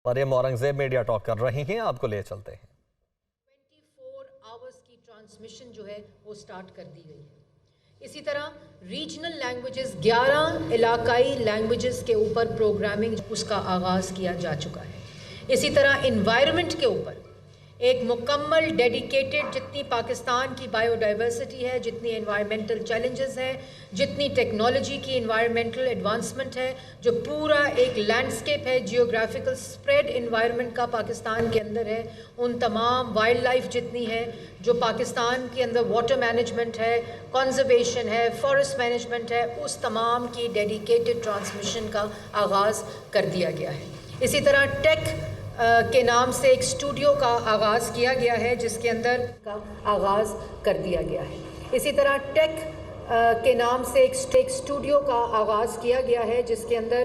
Maryam Aurangzeb media talk کر رہی ہیں، آپ کو لے چلتے ہیں۔ 24 آورز کی ٹرانسمیشن جو ہے وہ سٹارٹ کر دی گئی ہے۔ اسی طرح ریجنل لینگویجز 11 علاقائی لینگویجز کے اوپر پروگرامنگ اس کا آغاز کیا جا چکا ہے۔ اسی طرح انوائرمنٹ کے اوپر ایک مکمل ڈیڈیکیٹڈ، جتنی پاکستان کی بائیو ڈائیورسٹی ہے، جتنی انوائرمنٹل چیلنجز ہیں، جتنی ٹیکنالوجی کی انوائرمنٹل ایڈوانسمنٹ ہے، جو پورا ایک لینڈسکیپ ہے جیوگرافیکل سپریڈ انوائرمنٹ کا پاکستان کے اندر ہے، ان تمام وائلڈ لائف جتنی ہے، جو پاکستان کے اندر واٹر مینجمنٹ ہے، کنزرویشن ہے، فارسٹ مینجمنٹ ہے، اس تمام کی ڈیڈیکیٹڈ ٹرانسمیشن کا آغاز کر دیا گیا ہے۔ اسی طرح ٹیک کے نام سے ایک اسٹوڈیو کا آغاز کیا گیا ہے، جس کے اندر کا آغاز کر دیا گیا ہے۔ اسی طرح ٹیک کے نام سے ایک اسٹوڈیو کا آغاز کیا گیا ہے، جس کے اندر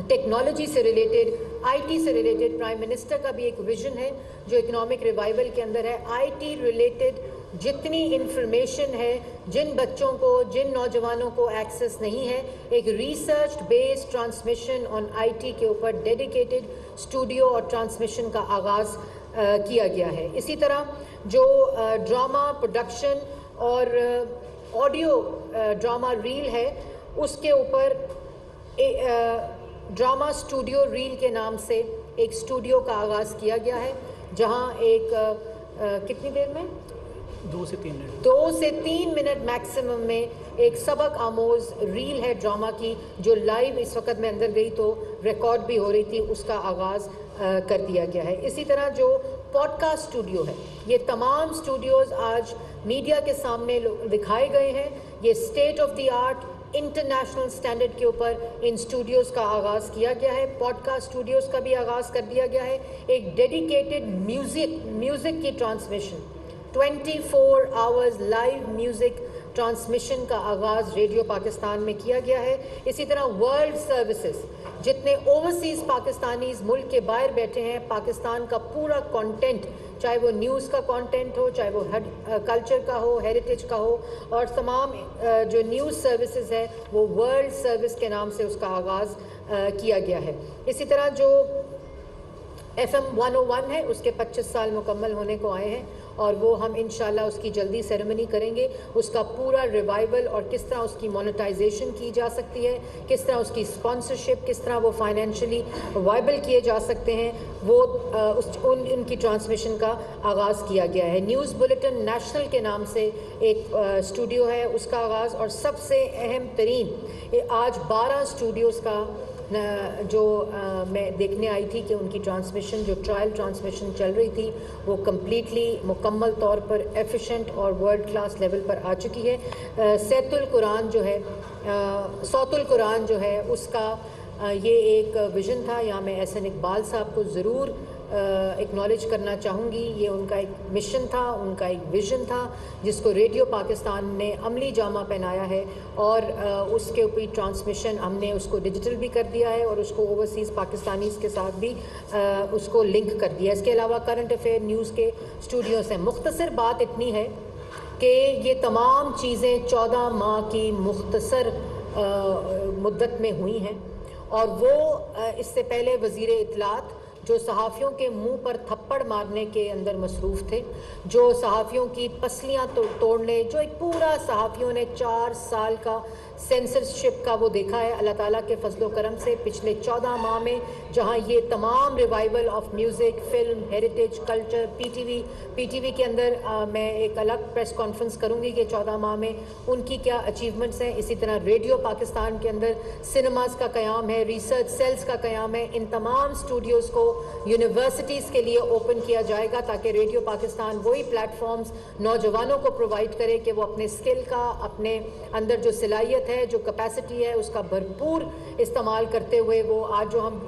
ٹیکنالوجی سے ریلیٹڈ، آئی ٹی سے ریلیٹڈ پرائم منسٹر کا بھی ایک ویژن ہے جو اکنامک ریوائول کے اندر ہے۔ آئی ٹی ریلیٹڈ جتنی انفارمیشن ہے، جن بچوں کو، جن نوجوانوں کو ایکسیس نہیں ہے، ایک research based transmission on I T کے اوپر ڈیڈیکیٹڈ اسٹوڈیو اور ٹرانسمیشن کا آغاز کیا گیا ہے۔ اسی طرح جو ڈرامہ پروڈکشن اور آڈیو ڈرامہ ریل ہے، اس کے اوپر ڈرامہ اسٹوڈیو ریل کے نام سے ایک اسٹوڈیو کا آغاز کیا گیا ہے، جہاں ایک کتنی دیر میں 2 سے 3 منٹ 2 سے 3 منٹ میکسیمم میں ایک سبق آموز ریل ہے ڈرامہ کی، جو لائیو اس وقت میں اندر گئی تو ریکارڈ بھی ہو رہی تھی، اس کا آغاز کر دیا گیا ہے۔ اسی طرح جو پوڈ کاسٹ اسٹوڈیو ہے، یہ تمام اسٹوڈیوز آج میڈیا کے سامنے دکھائے گئے ہیں۔ یہ state of the art international standard کے اوپر ان اسٹوڈیوز کا آغاز کیا گیا ہے۔ پوڈ کاسٹ اسٹوڈیوز کا بھی آغاز کر دیا گیا ہے۔ ایک ڈیڈیکیٹڈ میوزک کی transmission, 24 hours live music transmission کا آغاز ریڈیو پاکستان میں کیا گیا ہے۔ اسی طرح ورلڈ سروسز، جتنے اوورسیز پاکستانیز ملک کے باہر بیٹھے ہیں، پاکستان کا پورا کانٹینٹ، چاہے وہ نیوز کا کانٹینٹ ہو، چاہے وہ کلچر کا ہو، ہیریٹیج کا ہو، اور تمام جو نیوز سروسز ہے وہ ورلڈ سروس کے نام سے اس کا آغاز کیا گیا ہے۔ اسی طرح جو FM 101 ہے، اس کے 25 سال مکمل ہونے کو آئے ہیں، اور وہ ہم انشاءاللہ اس کی جلدی سیریمنی کریں گے۔ اس کا پورا ریوائول اور کس طرح اس کی مونیٹائزیشن کی جا سکتی ہے، کس طرح اس کی اسپانسرشپ، کس طرح وہ فائنینشلی وائبل کیے جا سکتے ہیں، وہ ان کی ٹرانسمیشن کا آغاز کیا گیا ہے۔ نیوز بلیٹن نیشنل کے نام سے ایک اسٹوڈیو ہے، اس کا آغاز، اور سب سے اہم ترین آج 12 اسٹوڈیوز کا جو میں دیکھنے آئی تھی کہ ان کی ٹرانسمیشن، جو ٹرائل ٹرانسمیشن چل رہی تھی، وہ کمپلیٹلی مکمل طور پر ایفیشینٹ اور ورلڈ کلاس لیول پر آ چکی ہے۔ صوت القرآن جو ہے اس کا یہ ایک ویژن تھا، یہاں میں احسن اقبال صاحب کو ضرور اکنالج کرنا چاہوں گی۔ یہ ان کا ایک مشن تھا، ان کا ایک ویژن تھا، جس کو ریڈیو پاکستان نے عملی جامہ پہنایا ہے، اور اس کے اوپر ٹرانسمیشن ہم نے اس کو ڈیجیٹل بھی کر دیا ہے، اور اس کو اوورسیز پاکستانیز کے ساتھ بھی اس کو لنک کر دیا ہے۔ اس کے علاوہ کرنٹ افیئر نیوز کے اسٹوڈیوز ہیں۔ مختصر بات اتنی ہے کہ یہ تمام چیزیں 14 ماہ کی مختصر مدت میں ہوئی ہیں، اور وہ اس سے پہلے وزیر اطلاعات جو صحافیوں کے منہ پر تھپڑ مارنے کے اندر مصروف تھے، جو صحافیوں کی پسلیاں توڑنے، جو ایک پورا صحافیوں نے 4 سال کا سینسرشپ کا وہ دیکھا ہے، اللہ تعالیٰ کے فضل و کرم سے پچھلے 14 ماہ میں، جہاں یہ تمام revival of music, film, heritage, culture, P T V کے اندر میں ایک الگ پریس کانفرنس کروں گی کہ 14 ماہ میں ان کی کیا اچیومنٹس ہیں۔ اسی طرح ریڈیو پاکستان کے اندر سنیماز کا قیام ہے، ریسرچ سیلز کا قیام ہے۔ ان تمام اسٹوڈیوز کو یونیورسٹیز کے لیے اوپن کیا جائے گا، تاکہ ریڈیو پاکستان وہی پلیٹ فارمز نوجوانوں کو پرووائڈ کرے کہ وہ اپنے اسکل کا، اپنے اندر جو صلاحیت ہے، جو کیپیسٹی ہے، اس کا بھرپور استعمال کرتے ہوئے وہ آج جو ہم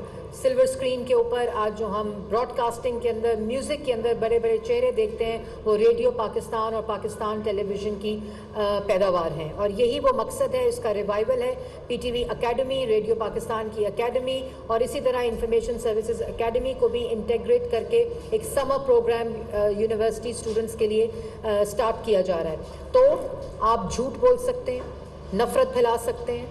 سلور اسکرین کے اوپر، آج جو ہم براڈ کاسٹنگ کے اندر، میوزک کے اندر بڑے بڑے چہرے دیکھتے ہیں، وہ ریڈیو پاکستان اور پاکستان ٹیلی ویژن کی پیداوار ہیں، اور یہی وہ مقصد ہے، اس کا ریوائول ہے۔ P T V academy, radio Pakistan کی اکیڈمی، اور اسی طرح انفارمیشن سروسز اکیڈمی کو بھی انٹیگریٹ کر کے ایک سمر پروگرام یونیورسٹی اسٹوڈنٹس کے لیے سٹارٹ کیا جا رہا ہے۔ تو آپ جھوٹ بول سکتے ہیں، نفرت پھیلا سکتے ہیں،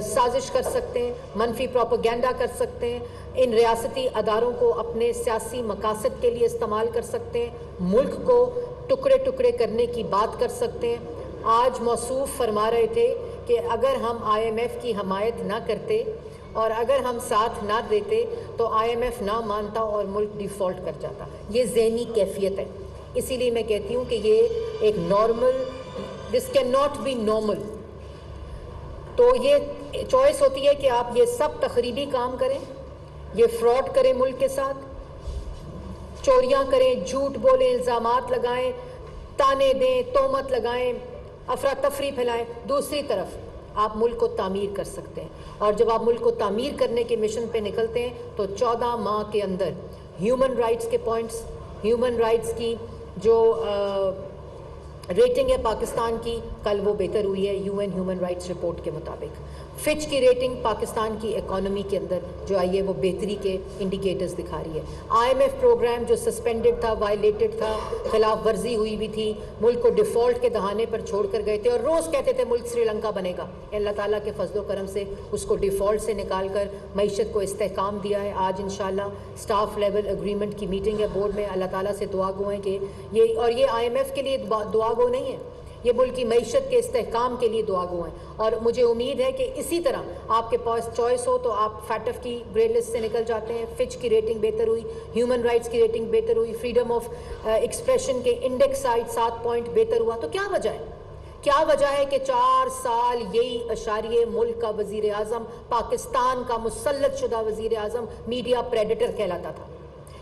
سازش کر سکتے ہیں، منفی پروپیگنڈا کر سکتے ہیں، ان ریاستی اداروں کو اپنے سیاسی مقاصد کے لیے استعمال کر سکتے ہیں، ملک کو ٹکڑے ٹکڑے کرنے کی بات کر سکتے ہیں۔ آج موصوف فرما رہے تھے کہ اگر ہم IMF کی حمایت نہ کرتے اور اگر ہم ساتھ نہ دیتے تو IMF نہ مانتا اور ملک ڈیفالٹ کر جاتا۔ یہ ذہنی کیفیت ہے، اسی لیے میں کہتی ہوں کہ یہ ایک normal, this can not be normal. تو یہ چوائس ہوتی ہے کہ آپ یہ سب تخریبی کام کریں، یہ فراڈ کریں ملک کے ساتھ، چوریاں کریں، جھوٹ بولیں، الزامات لگائیں، تانے دیں، تہمت لگائیں، افراتفری پھیلائیں۔ دوسری طرف آپ ملک کو تعمیر کر سکتے ہیں، اور جب آپ ملک کو تعمیر کرنے کے مشن پہ نکلتے ہیں تو 14 ماہ کے اندر ہیومن رائٹس کے پوائنٹس، ہیومن رائٹس کی جو ریٹنگ ہے پاکستان کی، کل وہ بہتر ہوئی ہے UN ہیومن رائٹس رپورٹ کے مطابق۔ فچ کی ریٹنگ پاکستان کی اکانومی کے اندر جو آئی ہے وہ بہتری کے انڈیکیٹرز دکھا رہی ہے۔ IMF پروگرام جو سسپینڈڈ تھا، وائلیٹڈ تھا، خلاف ورزی ہوئی بھی تھی، ملک کو ڈیفالٹ کے دہانے پر چھوڑ کر گئے تھے اور روز کہتے تھے ملک سری لنکا بنے گا۔ اللہ تعالیٰ کے فضل و کرم سے اس کو ڈیفالٹ سے نکال کر معیشت کو استحکام دیا ہے۔ آج انشاءاللہ سٹاف لیول اگریمنٹ کی میٹنگ ہے بورڈ میں، اللہ تعالیٰ سے دعا گو ہیں کہ یہ IMF کے لیے دعا گو نہیں ہے، یہ ملک کی معیشت کے استحکام کے لیے دعا گو ہیں۔ اور مجھے امید ہے کہ اسی طرح آپ کے پاس چوائس ہو تو آپ فیٹف کی گرے لسٹ سے نکل جاتے ہیں، فچ کی ریٹنگ بہتر ہوئی، ہیومن رائٹس کی ریٹنگ بہتر ہوئی، فریڈم آف ایکسپریشن کے انڈیکس سائٹ 7 پوائنٹ بہتر ہوا۔ تو کیا وجہ ہے؟ کیا وجہ ہے کہ 4 سال یہی اشاریہ ملک کا وزیر اعظم، پاکستان کا مسلط شدہ وزیر اعظم میڈیا پریڈیٹر کہلاتا تھا؟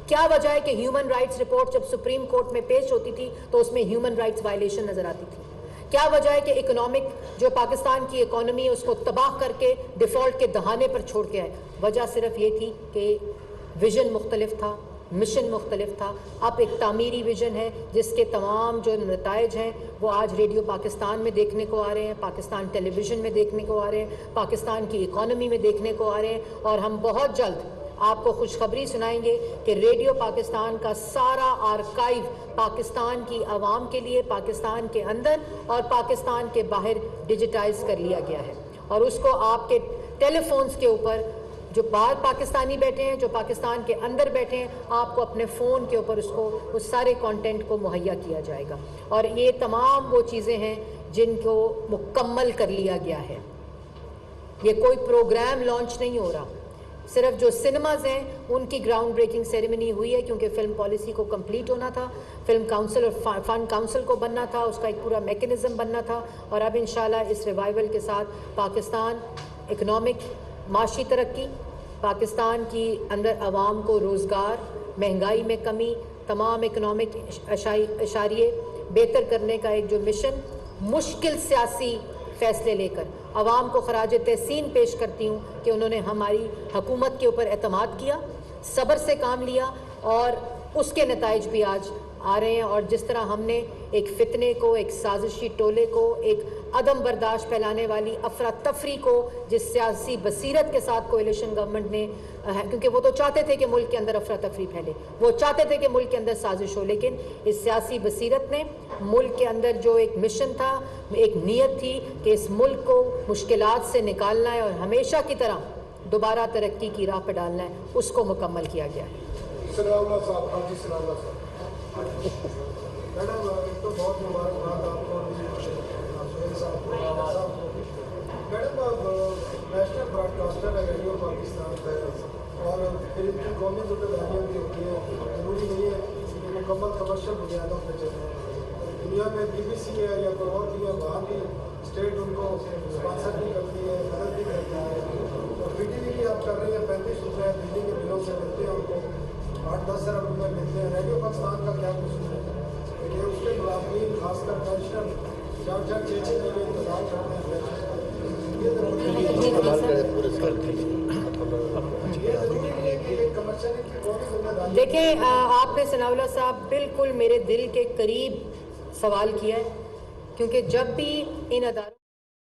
کیا وجہ ہے کہ ہیومن رائٹس رپورٹ جب سپریم کورٹ میں پیش ہوتی تھی تو اس میں ہیومن رائٹس وائلیشن نظر آتی تھی؟ کیا وجہ ہے کہ اکنامک جو پاکستان کی اکانومی ہے اس کو تباہ کر کے ڈیفالٹ کے دہانے پر چھوڑ کے آئے؟ وجہ صرف یہ تھی کہ ویژن مختلف تھا، مشن مختلف تھا۔ اب ایک تعمیری ویژن ہے جس کے تمام جو نتائج ہیں وہ آج ریڈیو پاکستان میں دیکھنے کو آ رہے ہیں، پاکستان ٹیلی ویژن میں دیکھنے کو آ رہے ہیں، پاکستان کی اکانومی میں دیکھنے کو آ رہے ہیں، اور ہم بہت جلد آپ کو خوشخبری سنائیں گے کہ ریڈیو پاکستان کا سارا آرکائیو پاکستان کی عوام کے لیے پاکستان کے اندر اور پاکستان کے باہر ڈیجیٹائز کر لیا گیا ہے، اور اس کو آپ کے ٹیلی فونز کے اوپر، جو باہر پاکستانی بیٹھے ہیں، جو پاکستان کے اندر بیٹھے ہیں، آپ کو اپنے فون کے اوپر اس سارے کانٹینٹ کو مہیا کیا جائے گا۔ اور یہ تمام وہ چیزیں ہیں جن کو مکمل کر لیا گیا ہے۔ یہ کوئی پروگرام لانچ نہیں ہو رہا، صرف جو سنیماز ہیں ان کی گراؤنڈ بریکنگ سیریمنی ہوئی ہے کیونکہ فلم پالیسی کو کمپلیٹ ہونا تھا، فلم کاؤنسل اور فنڈ کاؤنسل کو بننا تھا، اس کا ایک پورا میکنزم بننا تھا، اور اب انشاءاللہ اس ریوائول کے ساتھ پاکستان اکنامک معاشی ترقی، پاکستان کی اندر عوام کو روزگار، مہنگائی میں کمی، تمام اکنامک اشاریے بہتر کرنے کا ایک جو مشن، مشکل سیاسی فیصلے لے کر عوام کو خراج تحسین پیش کرتی ہوں کہ انہوں نے ہماری حکومت کے اوپر اعتماد کیا، صبر سے کام لیا، اور اس کے نتائج بھی آج آ رہے ہیں۔ اور جس طرح ہم نے ایک فتنے کو، ایک سازشی ٹولے کو، ایک عدم برداشت پھیلانے والی افراتفری کو، جس سیاسی بصیرت کے ساتھ کولیشن گورنمنٹ نے، کیونکہ وہ تو چاہتے تھے کہ ملک کے اندر افراتفری پھیلے، وہ چاہتے تھے کہ ملک کے اندر سازش ہو، لیکن اس سیاسی بصیرت نے ملک کے اندر جو ایک مشن تھا، ایک نیت تھی کہ اس ملک کو مشکلات سے نکالنا ہے اور ہمیشہ کی طرح دوبارہ ترقی کی راہ پہ ڈالنا ہے، اس کو مکمل کیا گیا ہے۔ میڈم ایک تو بہت مبارکباد آپ کو، میڈم نیشنل براڈ کاسٹر ہے ریڈیو پاکستان کا، اور پھر ان کی قومی ذمہ داریاں بھی ہوتی ہیں، ضروری نہیں ہے کہ مکمل کمرشل بنیادوں پہ چلے۔ دنیا میں BBC ہے یا کوئی اور بھی ہے، وہاں بھی اسٹیٹ ان کو اسپانسر بھی کرتی ہے، مدد بھی کرتی ہے، اور PTV بھی آپ کر رہی ہیں، 35 روپئے بجلی کے بلوں سے ملتے ہیں ان کو، 8-10 ارب روپئے ملتے ہیں۔ ریڈیو پاکستان کا کیا قصور ہے؟ یہ اس کے ملازمین خاص کر پینشنر 4-6 مہینے انتظار کرتے ہیں، یہ ضروری نہیں ہے کہ ایک کمرشل کی قومی ذمہ داری۔ دیکھیں، آپ نے ثناء اللہ صاحب بالکل میرے دل کے قریب سوال کیا ہے، کیونکہ جب بھی ان اداروں